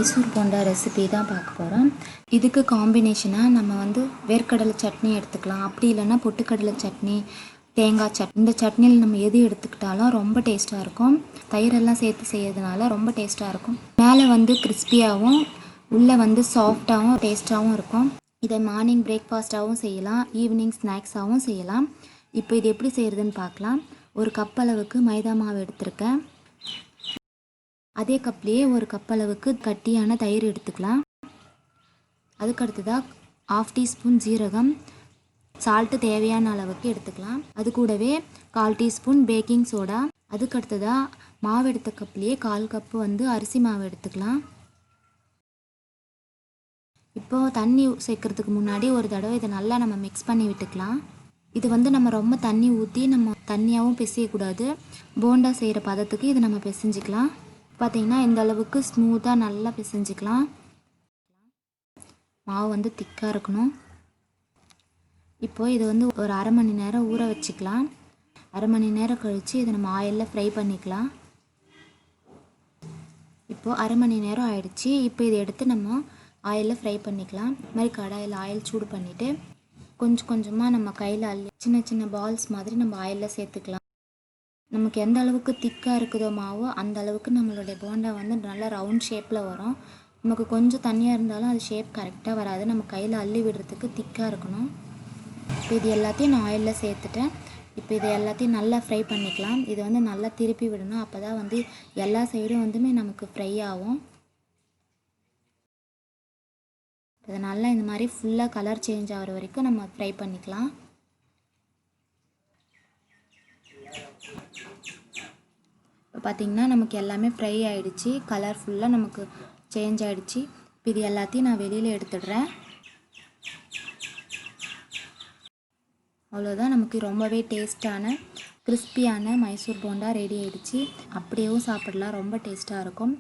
Mysore bonda recipe தான் பார்க்க போகிறோம். இதுக்கு காம்பினேஷனாக நம்ம வந்து வேர்க்கடலை சட்னி எடுத்துக்கலாம். அப்படி இல்லைன்னா பொட்டுக்கடலை சட்னி, தேங்காய் சட்னி, இந்த சட்னியில் நம்ம எது எடுத்துக்கிட்டாலும் ரொம்ப டேஸ்ட்டாக இருக்கும். தயிரெல்லாம் சேர்த்து செய்யறதுனால ரொம்ப டேஸ்ட்டாக இருக்கும். மேலே வந்து கிறிஸ்பியாகவும் உள்ளே வந்து சாஃப்டாகவும் டேஸ்ட்டாகவும் இருக்கும். இதை மார்னிங் பிரேக்ஃபாஸ்ட்டாகவும் செய்யலாம், ஈவினிங் ஸ்நாக்ஸாகவும் செய்யலாம். இப்போ இது எப்படி செய்கிறதுன்னு பார்க்கலாம். ஒரு கப் அளவுக்கு மைதா மாவு எடுத்திருக்கேன். அதே கப்லேயே ஒரு கப் அளவுக்கு கட்டியான தயிர் எடுத்துக்கலாம். அதுக்கடுத்ததாக 1/2 டீஸ்பூன் ஜீரகம், சால்ட்டு தேவையான அளவுக்கு எடுத்துக்கலாம். அது கூடவே 1/4 டீஸ்பூன் பேக்கிங் சோடா. அதுக்கடுத்ததாக மாவு எடுத்த கப்லேயே 1/4 கப்பு வந்து அரிசி மாவு எடுத்துக்கலாம். இப்போது தண்ணி சேர்க்கறதுக்கு முன்னாடி ஒரு தடவை இதை நல்லா நம்ம மிக்ஸ் பண்ணி விட்டுக்கலாம். இது வந்து நம்ம ரொம்ப தண்ணி ஊற்றி நம்ம தண்ணியாகவும் பிசையக்கூடாது. போண்டா செய்கிற பதத்துக்கு இதை நம்ம பிசைஞ்சிக்கலாம். பார்த்திங்கன்னா இந்த அளவுக்கு ஸ்மூத்தாக நல்லா பிசைஞ்சிக்கலாம். மாவு வந்து திக்காக இருக்கணும். இப்போது இது வந்து ஒரு 1/2 மணி நேரம் ஊற வச்சுக்கலாம். 1/2 மணி நேரம் கழித்து இதை நம்ம ஆயிலில் ஃப்ரை பண்ணிக்கலாம். இப்போது 1/2 மணி நேரம் ஆயிடுச்சு. இப்போ இதை எடுத்து நம்ம ஆயிலில் ஃப்ரை பண்ணிக்கலாம். இது மாதிரி கடாயில் ஆயில் சூடு பண்ணிவிட்டு கொஞ்சம் கொஞ்சமாக நம்ம கையில் அள்ளி சின்ன சின்ன பால்ஸ் மாதிரி நம்ம ஆயிலில் சேர்த்துக்கலாம். நமக்கு எந்த அளவுக்கு திக்காக இருக்குதோ மாவோ அந்த அளவுக்கு நம்மளுடைய போண்டா வந்து நல்லா ரவுண்ட் ஷேப்பில் வரும். நமக்கு கொஞ்சம் தண்ணியாக இருந்தாலும் அது ஷேப் கரெக்டாக வராது. நம்ம கையில் அள்ளி விடுறதுக்கு திக்காக இருக்கணும். இப்போ இது எல்லாத்தையும் நான் ஆயிலில் சேர்த்துட்டேன். இப்போ இது எல்லாத்தையும் நல்லா ஃப்ரை பண்ணிக்கலாம். இது வந்து நல்லா திருப்பி விடணும். அப்போ தான் வந்து எல்லா சைடும் வந்துமே நமக்கு ஃப்ரை ஆகும். இதை நல்லா இந்த மாதிரி ஃபுல்லாக கலர் சேஞ்ச் ஆகிற வரைக்கும் நம்ம ஃப்ரை பண்ணிக்கலாம். இப்போ பார்த்திங்கன்னா நமக்கு எல்லாமே ஃப்ரை ஆகிடுச்சு. கலர் ஃபுல்லாக நமக்கு சேஞ்ச் ஆகிடுச்சு. இப்போ இது எல்லாத்தையும் நான் வெளியில் எடுத்துடுறேன். அவ்வளோதான், நமக்கு ரொம்பவே டேஸ்ட்டான கிறிஸ்பியான மைசூர் போண்டா ரெடி ஆகிடுச்சு. அப்படியேவும் சாப்பிடலாம், ரொம்ப டேஸ்ட்டாக இருக்கும்.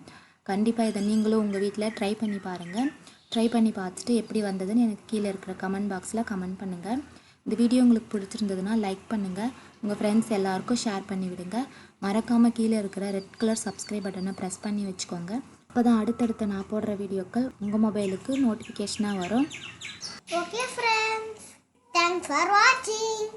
கண்டிப்பாக இதை நீங்களும் உங்கள் வீட்டில் ட்ரை பண்ணி பாருங்கள். ட்ரை பண்ணி பார்த்துட்டு எப்படி வந்ததுன்னு எனக்கு கீழே இருக்கிற கமெண்ட் பாக்ஸில் கமெண்ட் பண்ணுங்கள். இந்த வீடியோ உங்களுக்கு பிடிச்சிருந்ததுன்னா லைக் பண்ணுங்கள். உங்கள் ஃப்ரெண்ட்ஸ் எல்லாருக்கும் ஷேர் பண்ணி விடுங்க. மறக்காமல் கீழே இருக்கிற ரெட் கலர் சப்ஸ்கிரைப் பட்டனை ப்ரெஸ் பண்ணி வச்சுக்கோங்க. அப்போ தான் அடுத்தடுத்த நான் போடுற வீடியோக்கள் உங்கள் மொபைலுக்கு நோட்டிஃபிகேஷனாக வரும். ஓகே ஃப்ரெண்ட்ஸ், தேங்க்ஸ் ஃபார் வாட்சிங்.